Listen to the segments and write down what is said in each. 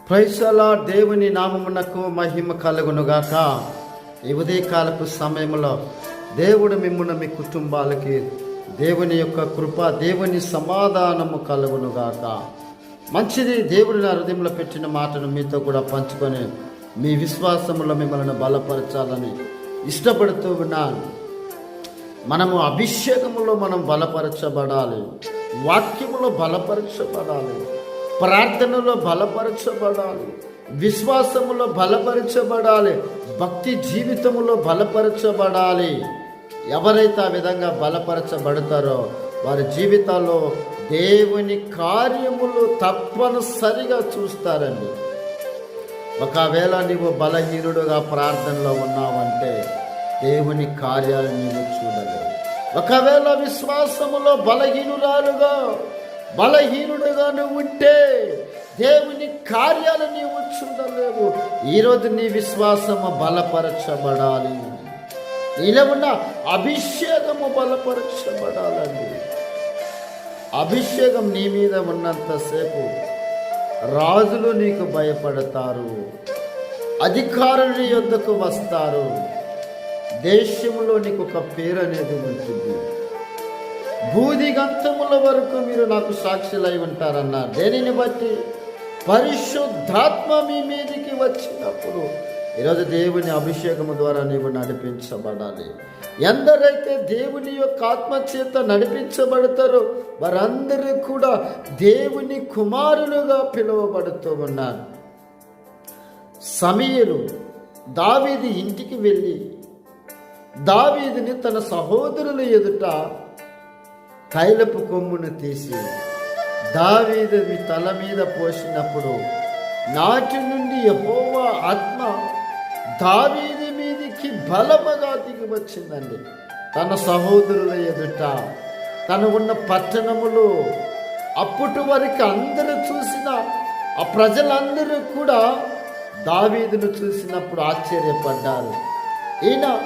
Praise the lord. దేవుని నామమునకు మహిమ కలుగునుగాక. ఈ ఉదయకాలపు సమయంలో దేవుడు మిమ్మును మీ కుటుంబాలకి దేవుని యొక్క కృప, దేవుని సమాధానము కలుగునుగాక. మంచిది. దేవుడు నా హృదయంలో పెట్టిన మాటను మీతో కూడా పంచుకొని మీ విశ్వాసములో మిమ్మల్ని బలపరచాలని ఇష్టపడుతూ ఉన్నాను. మనము అభిషేకములో మనం బలపరచబడాలి, వాక్యములో బలపరచబడాలి, ప్రార్థనలో బలపరచబడాలి, విశ్వాసములో బలపరచబడాలి, భక్తి జీవితములో బలపరచబడాలి. ఎవరైతే ఆ విధంగా బలపరచబడతారో వారి జీవితాల్లో దేవుని కార్యములు తప్పనిసరిగా చూస్తారండి. ఒకవేళ నీవు బలహీనుడుగా ప్రార్థనలో ఉన్నావంటే దేవుని కార్యాలు నీవు చూడలేవు. ఒకవేళ విశ్వాసములో బలహీనుడుగా నువ్వు ఉంటే దేవుని కార్యాలు నీవు చూడలేవు. ఈరోజు నీ విశ్వాసము బలపరచబడాలి. నీలో ఉన్న అభిషేకము బలపరచబడాలండి. అభిషేకం నీ మీద ఉన్నంతసేపు రాజులు నీకు భయపడతారు, అధికారులు నీ యొద్దకు వస్తారు, దేశంలో నీకు ఒక పేరు అనేది ఉంటుంది. భూదిగంతముల వరకు మీరు నాకు సాక్షులై ఉంటారన్నారు. దేనిని బట్టి? పరిశుద్ధాత్మ మీ మీదికి వచ్చినప్పుడు. ఈరోజు దేవుని అభిషేకము ద్వారా నీవు నడిపించబడాలి. ఎందరైతే దేవుని యొక్క ఆత్మ చేత నడిపించబడతారో వారందరూ కూడా దేవుని కుమారులుగా పిలువబడుతూ ఉన్నారు. సమూయేలు దావీదు ఇంటికి వెళ్ళి దావీదుని తన సహోదరుల ఎదుట తైలపు కొమ్మును తీసి దావీదు తల మీద పోసినప్పుడు నాటి నుండి యెహోవా ఆత్మ దావీదు మీదికి బలముగా దిగి వచ్చిందండి. తన సహోదరుల ఎదుట, తను ఉన్న పట్టణములో అప్పటి వరకు అందరూ చూసిన ఆ ప్రజలందరూ కూడా దావీదును చూసినప్పుడు ఆశ్చర్యపడ్డారు. ఈయన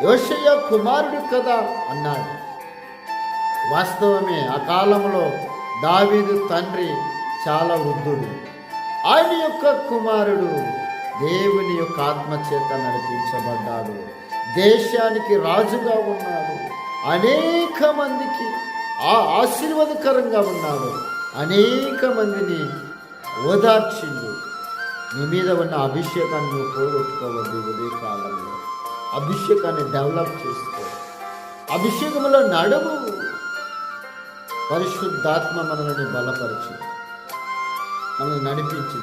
యోషయ్య కుమారుడు కదా అన్నాడు. వాస్తవమే. ఆ కాలంలో దావీదు తండ్రి చాలా వృద్ధుడు. ఆయన యొక్క కుమారుడు దేవుని యొక్క ఆత్మచేత నడిపించబడ్డాడు. దేశానికి రాజుగా ఉన్నాడు. అనేక మందికి ఆశీర్వాదకరంగా ఉన్నాడు. అనేక మందిని ఓదార్చిండు. నీ మీద ఉన్న అభిషేకాన్ని నువ్వు పోగొట్టుకోవద్దు. ఉదయ కాలంలో అభిషేకాన్ని డెవలప్ చేసుకో. అభిషేకంలో నడుము. పరిశుద్ధాత్మ మనల్ని బలపరిచి మనల్ని నడిపించి